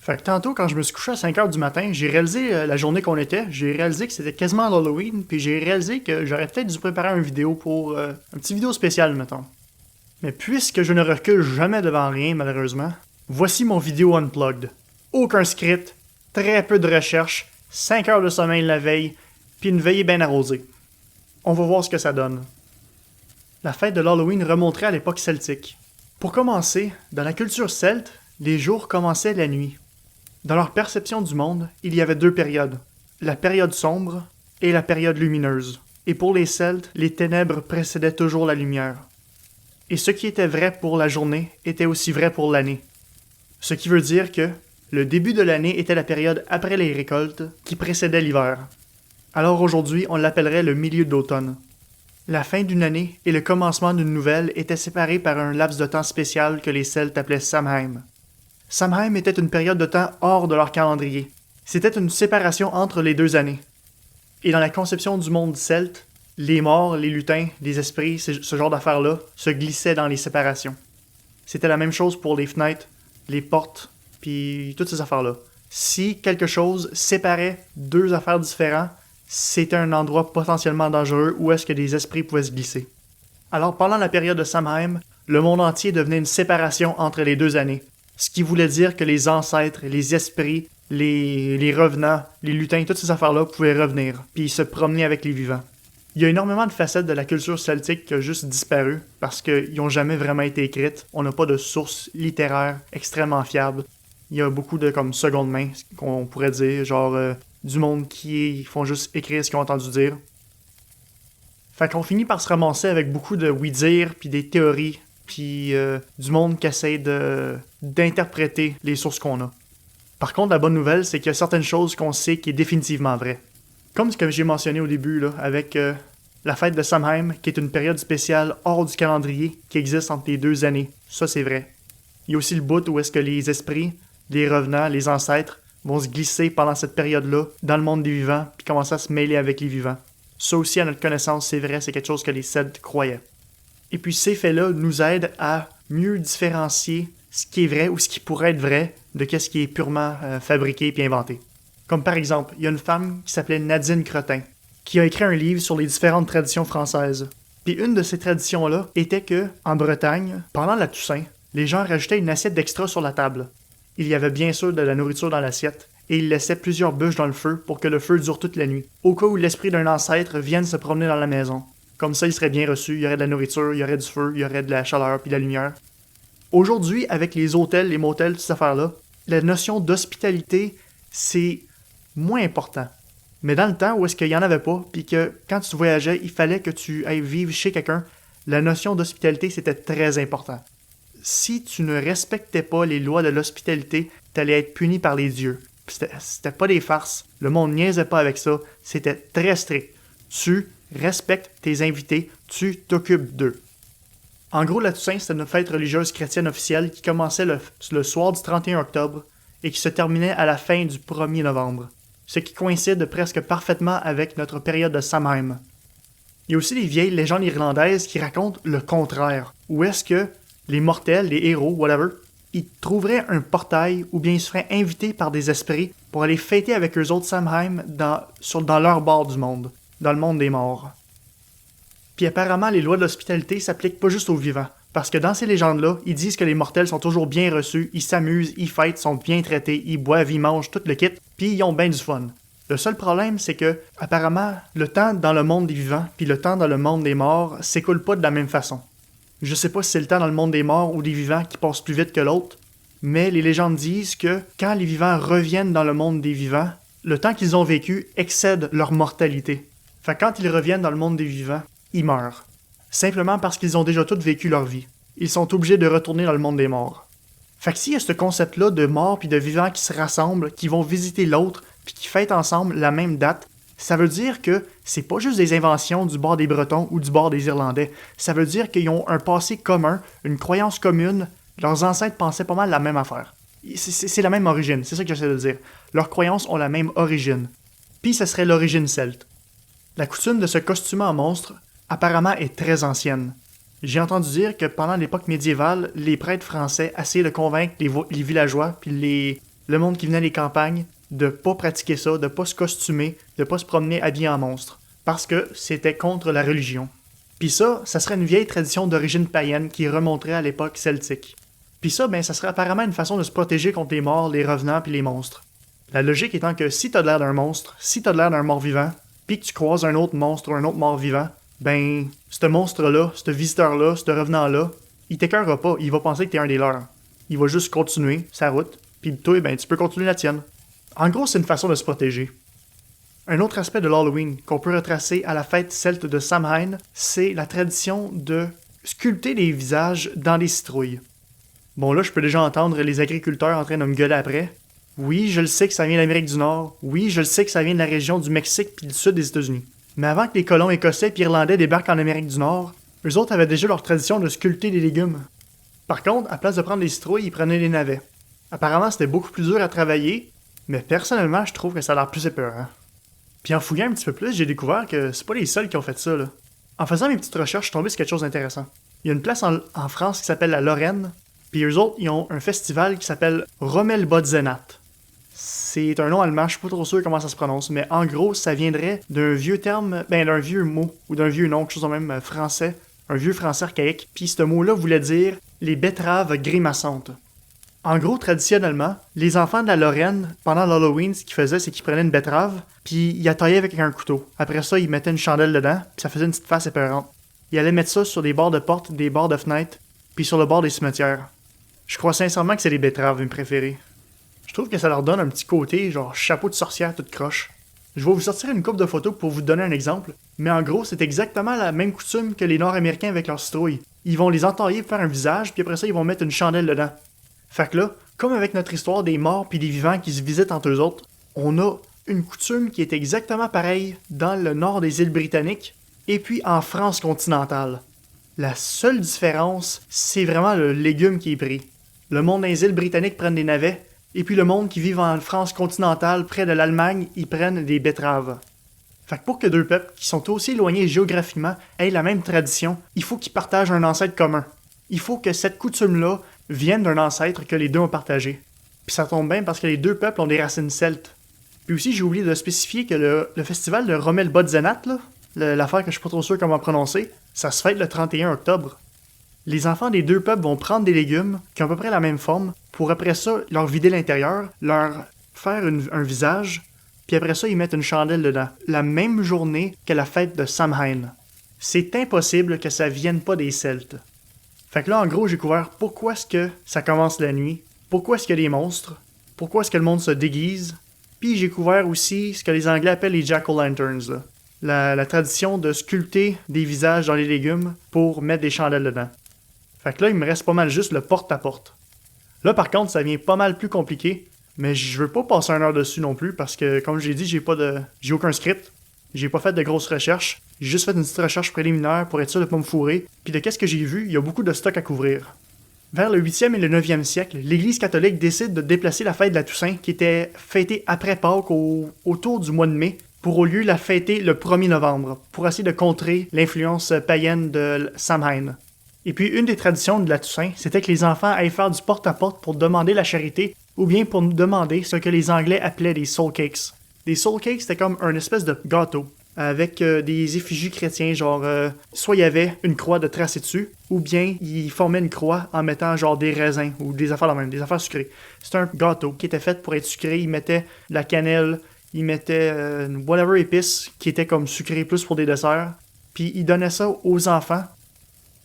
Fait que tantôt, quand je me suis couché à 5 heures du matin, j'ai réalisé la journée qu'on était, j'ai réalisé que c'était quasiment l'Halloween, puis j'ai réalisé que j'aurais peut-être dû préparer une vidéo pour un petit vidéo spécial, mettons. Mais puisque je ne recule jamais devant rien, malheureusement, voici mon vidéo unplugged. Aucun script, très peu de recherche, 5 heures de sommeil la veille, puis une veillée bien arrosée. On va voir ce que ça donne. La fête de l'Halloween remonterait à l'époque celtique. Pour commencer, dans la culture celte, les jours commençaient la nuit. Dans leur perception du monde, il y avait deux périodes, la période sombre et la période lumineuse. Et pour les Celtes, les ténèbres précédaient toujours la lumière. Et ce qui était vrai pour la journée était aussi vrai pour l'année. Ce qui veut dire que le début de l'année était la période après les récoltes qui précédait l'hiver. Alors aujourd'hui, on l'appellerait le milieu d'automne. La fin d'une année et le commencement d'une nouvelle étaient séparés par un laps de temps spécial que les Celtes appelaient Samhain. Samhain était une période de temps hors de leur calendrier. C'était une séparation entre les deux années. Et dans la conception du monde celte, les morts, les lutins, les esprits, ce genre d'affaires-là, se glissaient dans les séparations. C'était la même chose pour les fenêtres, les portes, puis toutes ces affaires-là. Si quelque chose séparait deux affaires différentes, c'était un endroit potentiellement dangereux où est-ce que des esprits pouvaient se glisser. Alors pendant la période de Samhain, le monde entier devenait une séparation entre les deux années. Ce qui voulait dire que les ancêtres, les esprits, les revenants, les lutins, toutes ces affaires-là pouvaient revenir, puis se promener avec les vivants. Il y a énormément de facettes de la culture celtique qui ont juste disparu parce qu'ils n'ont jamais vraiment été écrites. On n'a pas de sources littéraires extrêmement fiables. Il y a beaucoup de comme seconde main, qu'on pourrait dire, genre du monde qui font juste écrire ce qu'ils ont entendu dire. Fait qu'on finit par se ramasser avec beaucoup de oui-dire, puis des théories, puis du monde qui essaie d'interpréter les sources qu'on a. Par contre, la bonne nouvelle, c'est qu'il y a certaines choses qu'on sait qui est définitivement vraie. Comme ce que j'ai mentionné au début, là, avec la fête de Samhain, qui est une période spéciale hors du calendrier qui existe entre les deux années. Ça, c'est vrai. Il y a aussi le bout où est-ce que les esprits, les revenants, les ancêtres vont se glisser pendant cette période-là dans le monde des vivants puis commencer à se mêler avec les vivants. Ça aussi, à notre connaissance, c'est vrai, c'est quelque chose que les Celtes croyaient. Et puis ces faits-là nous aident à mieux différencier ce qui est vrai ou ce qui pourrait être vrai de ce qui est purement fabriqué et inventé. Comme par exemple, il y a une femme qui s'appelait Nadine Crottin, qui a écrit un livre sur les différentes traditions françaises. Puis une de ces traditions-là était que, en Bretagne, pendant la Toussaint, les gens rajoutaient une assiette d'extra sur la table. Il y avait bien sûr de la nourriture dans l'assiette, et ils laissaient plusieurs bûches dans le feu pour que le feu dure toute la nuit, au cas où l'esprit d'un ancêtre vienne se promener dans la maison. Comme ça, il serait bien reçu, il y aurait de la nourriture, il y aurait du feu, il y aurait de la chaleur puis de la lumière. Aujourd'hui, avec les hôtels, les motels, toutes ces affaires-là, la notion d'hospitalité, c'est moins important. Mais dans le temps où est-ce qu'il n'y en avait pas, puis que quand tu voyageais, il fallait que tu ailles vivre chez quelqu'un, la notion d'hospitalité, c'était très important. Si tu ne respectais pas les lois de l'hospitalité, t'allais être puni par les dieux. C'était pas des farces. Le monde niaisait pas avec ça. C'était très strict. Tu respectes tes invités, tu t'occupes d'eux. En gros, la Toussaint, c'était une fête religieuse chrétienne officielle qui commençait le soir du 31 octobre et qui se terminait à la fin du 1er novembre, ce qui coïncide presque parfaitement avec notre période de Samhain. Il y a aussi des vieilles légendes irlandaises qui racontent le contraire, où est-ce que les mortels, les héros, whatever, ils trouveraient un portail ou bien ils se feraient inviter par des esprits pour aller fêter avec eux autres Samhain dans leur bord du monde, dans le monde des morts. Puis apparemment, les lois de l'hospitalité s'appliquent pas juste aux vivants, parce que dans ces légendes-là, ils disent que les mortels sont toujours bien reçus, ils s'amusent, ils fêtent, sont bien traités, ils boivent, ils mangent, tout le kit, puis ils ont bien du fun. Le seul problème, c'est que, apparemment, le temps dans le monde des vivants puis le temps dans le monde des morts s'écoule pas de la même façon. Je sais pas si c'est le temps dans le monde des morts ou des vivants qui passe plus vite que l'autre, mais les légendes disent que quand les vivants reviennent dans le monde des vivants, le temps qu'ils ont vécu excède leur mortalité. Fait que quand ils reviennent dans le monde des vivants, ils meurent. Simplement parce qu'ils ont déjà tous vécu leur vie. Ils sont obligés de retourner dans le monde des morts. Fait que s'il y a ce concept-là de morts puis de vivants qui se rassemblent, qui vont visiter l'autre, puis qui fêtent ensemble la même date, ça veut dire que c'est pas juste des inventions du bord des Bretons ou du bord des Irlandais. Ça veut dire qu'ils ont un passé commun, une croyance commune. Leurs ancêtres pensaient pas mal la même affaire. C'est la même origine, c'est ça que j'essaie de dire. Leurs croyances ont la même origine. Puis ça serait l'origine celte. La coutume de se costumer en monstre, apparemment, est très ancienne. J'ai entendu dire que pendant l'époque médiévale, les prêtres français essayaient de convaincre les villageois puis le monde qui venait des campagnes, de pas pratiquer ça, de pas se costumer, de pas se promener habillé en monstre, parce que c'était contre la religion. Puis ça serait une vieille tradition d'origine païenne qui remonterait à l'époque celtique. Puis ça, ça serait apparemment une façon de se protéger contre les morts, les revenants puis les monstres. La logique étant que si t'as de l'air d'un monstre, si t'as de l'air d'un mort-vivant, puis que tu croises un autre monstre ou un autre mort-vivant, ce monstre-là, ce visiteur-là, ce revenant-là, il t'écœurera pas, il va penser que t'es un des leurs. Il va juste continuer sa route, puis toi, tu peux continuer la tienne. En gros, c'est une façon de se protéger. Un autre aspect de l'Halloween qu'on peut retracer à la fête celte de Samhain, c'est la tradition de sculpter des visages dans des citrouilles. Bon là, je peux déjà entendre les agriculteurs en train de me gueuler après. Oui, je le sais que ça vient d'Amérique du Nord. Oui, je le sais que ça vient de la région du Mexique puis du sud des États-Unis. Mais avant que les colons écossais et irlandais débarquent en Amérique du Nord, eux autres avaient déjà leur tradition de sculpter des légumes. Par contre, à place de prendre des citrouilles, ils prenaient des navets. Apparemment, c'était beaucoup plus dur à travailler, mais personnellement, je trouve que ça a l'air plus épeurant. Puis en fouillant un petit peu plus, j'ai découvert que c'est pas les seuls qui ont fait ça, là. En faisant mes petites recherches, je suis tombé sur quelque chose d'intéressant. Il y a une place en France qui s'appelle la Lorraine, puis eux autres, ils ont un festival qui s'appelle Rommelbodzenat. C'est un nom allemand, je suis pas trop sûr comment ça se prononce, mais en gros, ça viendrait d'un vieux terme, d'un vieux mot, ou d'un vieux nom, quelque chose de même français, un vieux français archaïque, puis ce mot-là voulait dire les betteraves grimaçantes. En gros, traditionnellement, les enfants de la Lorraine, pendant l'Halloween, ce qu'ils faisaient, c'est qu'ils prenaient une betterave, puis ils la taillaient avec un couteau. Après ça, ils mettaient une chandelle dedans, puis ça faisait une petite face épeurante. Ils allaient mettre ça sur des bords de portes, des bords de fenêtres, puis sur le bord des cimetières. Je crois sincèrement que c'est les betteraves mes préférées. Je trouve que ça leur donne un petit côté, genre chapeau de sorcière toute croche. Je vais vous sortir une couple de photos pour vous donner un exemple, mais en gros, c'est exactement la même coutume que les Nord-Américains avec leurs citrouilles. Ils vont les entailler pour faire un visage, puis après ça, ils vont mettre une chandelle dedans. Fait que là, comme avec notre histoire des morts puis des vivants qui se visitent entre eux autres, on a une coutume qui est exactement pareille dans le nord des îles britanniques et puis en France continentale. La seule différence, c'est vraiment le légume qui est pris. Le monde des îles britanniques prennent des navets, et puis le monde qui vit en France continentale près de l'Allemagne, ils prennent des betteraves. Fait que pour que deux peuples qui sont aussi éloignés géographiquement aient la même tradition, il faut qu'ils partagent un ancêtre commun. Il faut que cette coutume-là vienne d'un ancêtre que les deux ont partagé. Puis ça tombe bien parce que les deux peuples ont des racines celtes. Puis aussi, j'ai oublié de spécifier que le festival de Rommelbodzenat, l'affaire que je suis pas trop sûr comment prononcer, ça se fête le 31 octobre. Les enfants des deux peuples vont prendre des légumes qui ont à peu près la même forme pour après ça leur vider l'intérieur, leur faire un visage, puis après ça ils mettent une chandelle dedans. La même journée que la fête de Samhain. C'est impossible que ça vienne pas des Celtes. Fait que là en gros j'ai découvert pourquoi est-ce que ça commence la nuit, pourquoi est-ce qu'il y a des monstres, pourquoi est-ce que le monde se déguise, puis j'ai découvert aussi ce que les Anglais appellent les jack-o'-lanterns, la tradition de sculpter des visages dans les légumes pour mettre des chandelles dedans. Fait que là, il me reste pas mal juste le porte-à-porte. Là, par contre, ça devient pas mal plus compliqué, mais je veux pas passer 1 heure dessus non plus, parce que, comme j'ai dit, j'ai aucun script, j'ai pas fait de grosses recherches, j'ai juste fait une petite recherche préliminaire pour être sûr de pas me fourrer, puis de qu'est-ce que j'ai vu, il y a beaucoup de stock à couvrir. Vers le 8e et le 9e siècle, l'Église catholique décide de déplacer la fête de la Toussaint, qui était fêtée après Pâques autour du mois de mai, pour au lieu la fêter le 1er novembre, pour essayer de contrer l'influence païenne de Samhain. Et puis, une des traditions de la Toussaint, c'était que les enfants aillent faire du porte-à-porte pour demander la charité, ou bien pour nous demander ce que les Anglais appelaient des soul cakes. Des soul cakes, c'était comme un espèce de gâteau, avec des effigies chrétiens, genre, soit il y avait une croix de tracée dessus, ou bien ils formaient une croix en mettant genre des raisins, ou des affaires même, des affaires sucrées. C'était un gâteau qui était fait pour être sucré, ils mettaient de la cannelle, ils mettaient whatever épice qui était comme sucré plus pour des desserts, puis ils donnaient ça aux enfants.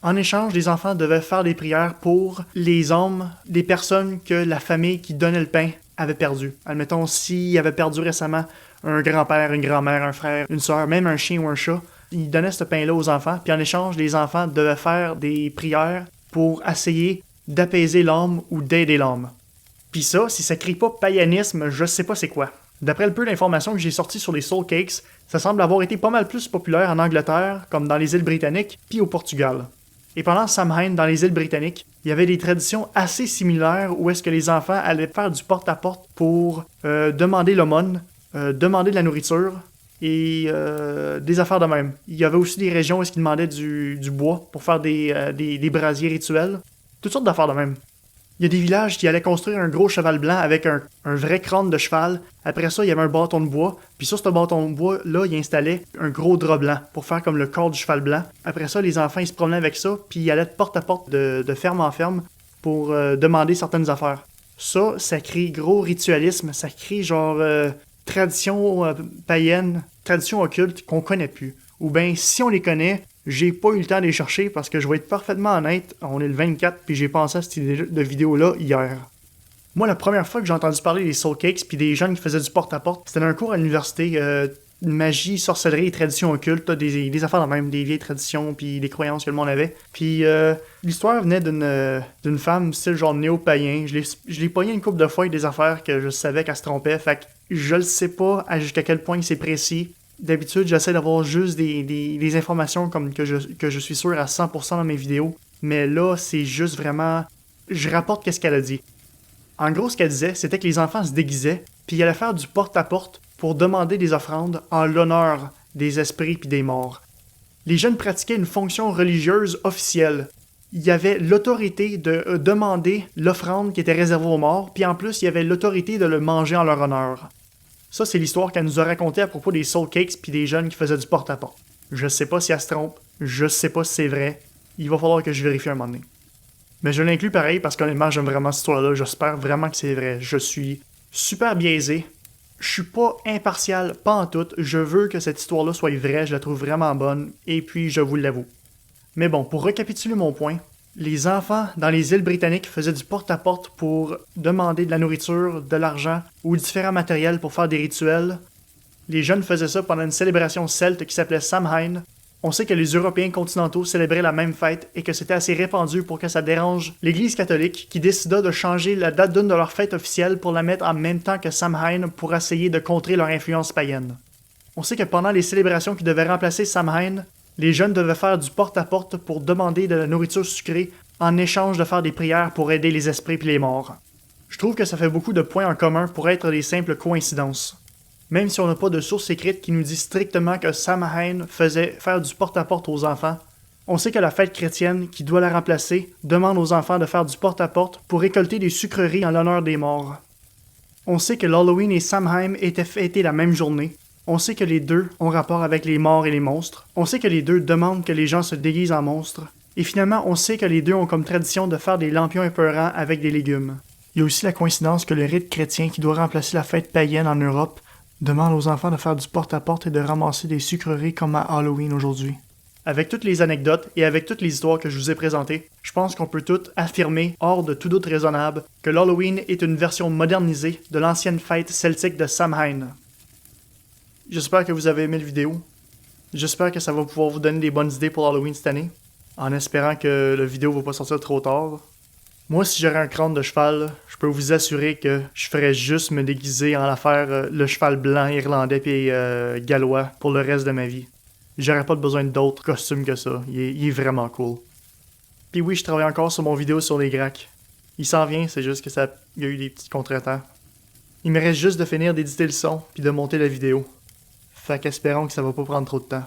En échange, les enfants devaient faire des prières pour les hommes, des personnes que la famille qui donnait le pain avait perdu. Admettons, s'il avait perdu récemment un grand-père, une grand-mère, un frère, une sœur, même un chien ou un chat, ils donnaient ce pain-là aux enfants, puis en échange, les enfants devaient faire des prières pour essayer d'apaiser l'âme ou d'aider l'âme. Puis ça, si ça crie pas païanisme, je sais pas c'est quoi. D'après le peu d'informations que j'ai sorties sur les soul cakes, ça semble avoir été pas mal plus populaire en Angleterre, comme dans les îles britanniques, puis au Portugal. Et pendant Samhain, dans les îles britanniques, il y avait des traditions assez similaires où est-ce que les enfants allaient faire du porte-à-porte pour demander l'aumône, demander de la nourriture et des affaires de même. Il y avait aussi des régions où est-ce qu'ils demandaient du bois pour faire des brasiers rituels. Toutes sortes d'affaires de même. Il y a des villages qui allaient construire un gros cheval blanc avec un vrai crâne de cheval. Après ça, il y avait un bâton de bois. Puis sur ce bâton de bois-là, ils installaient un gros drap blanc pour faire comme le corps du cheval blanc. Après ça, les enfants, ils se promenaient avec ça, puis ils allaient de porte à porte, de ferme en ferme, pour demander certaines affaires. Ça crée gros ritualisme, ça crée genre tradition païenne, tradition occulte qu'on connaît plus. Ou bien, si on les connaît, j'ai pas eu le temps de les chercher parce que je vais être parfaitement honnête, on est le 24 puis j'ai pensé à cette idée de vidéo-là hier. Moi, la première fois que j'ai entendu parler des Soul Cakes puis des jeunes qui faisaient du porte-à-porte, c'était dans un cours à l'université, magie, sorcellerie et traditions occultes, des affaires de même, des vieilles traditions puis des croyances que le monde avait. Puis l'histoire venait d'une femme style genre néo-païen. Je l'ai pogné une couple de fois avec des affaires que je savais qu'elle se trompait, fait que je le sais pas jusqu'à quel point c'est précis. D'habitude, j'essaie d'avoir juste des informations comme que je suis sûr à 100% dans mes vidéos. Mais là, c'est juste vraiment... Je rapporte qu'est-ce qu'elle a dit. En gros, ce qu'elle disait, c'était que les enfants se déguisaient, puis ils allaient faire du porte-à-porte pour demander des offrandes en l'honneur des esprits puis des morts. Les jeunes pratiquaient une fonction religieuse officielle. Il y avait l'autorité de demander l'offrande qui était réservée aux morts, puis en plus, il y avait l'autorité de le manger en leur honneur. Ça, c'est l'histoire qu'elle nous a racontée à propos des Soul Cakes puis des jeunes qui faisaient du porte-à-porte. Je sais pas si elle se trompe, je sais pas si c'est vrai. Il va falloir que je vérifie un moment donné. Mais je l'inclus pareil parce qu'honnêtement, j'aime vraiment cette histoire-là. J'espère vraiment que c'est vrai. Je suis super biaisé. Je suis pas impartial, pas en tout. Je veux que cette histoire-là soit vraie. Je la trouve vraiment bonne. Et puis, je vous l'avoue. Mais bon, pour récapituler mon point, les enfants dans les îles britanniques faisaient du porte-à-porte pour demander de la nourriture, de l'argent ou différents matériels pour faire des rituels. Les jeunes faisaient ça pendant une célébration celte qui s'appelait Samhain. On sait que les Européens continentaux célébraient la même fête et que c'était assez répandu pour que ça dérange l'Église catholique qui décida de changer la date d'une de leurs fêtes officielles pour la mettre en même temps que Samhain pour essayer de contrer leur influence païenne. On sait que pendant les célébrations qui devaient remplacer Samhain, les jeunes devaient faire du porte-à-porte pour demander de la nourriture sucrée en échange de faire des prières pour aider les esprits et les morts. Je trouve que ça fait beaucoup de points en commun pour être des simples coïncidences. Même si on n'a pas de source écrite qui nous dit strictement que Samhain faisait faire du porte-à-porte aux enfants, on sait que la fête chrétienne, qui doit la remplacer, demande aux enfants de faire du porte-à-porte pour récolter des sucreries en l'honneur des morts. On sait que l'Halloween et Samhain étaient fêtés la même journée. On sait que les deux ont rapport avec les morts et les monstres. On sait que les deux demandent que les gens se déguisent en monstres. Et finalement, on sait que les deux ont comme tradition de faire des lampions épeurants avec des légumes. Il y a aussi la coïncidence que le rite chrétien qui doit remplacer la fête païenne en Europe demande aux enfants de faire du porte-à-porte et de ramasser des sucreries comme à Halloween aujourd'hui. Avec toutes les anecdotes et avec toutes les histoires que je vous ai présentées, je pense qu'on peut toutes affirmer, hors de tout doute raisonnable, que l'Halloween est une version modernisée de l'ancienne fête celtique de Samhain. J'espère que vous avez aimé la vidéo. J'espère que ça va pouvoir vous donner des bonnes idées pour Halloween cette année, en espérant que la vidéo ne va pas sortir trop tard. Moi, si j'aurais un crâne de cheval, je peux vous assurer que je ferais juste me déguiser en l'affaire le cheval blanc, irlandais et gallois pour le reste de ma vie. J'aurais pas besoin d'autres costumes que ça. Il est vraiment cool. Puis oui, je travaille encore sur mon vidéo sur les Gracs. Il s'en vient, c'est juste que il y a eu des petits contretemps. Il me reste juste de finir d'éditer le son puis de monter la vidéo. Fait qu'espérons que ça va pas prendre trop de temps.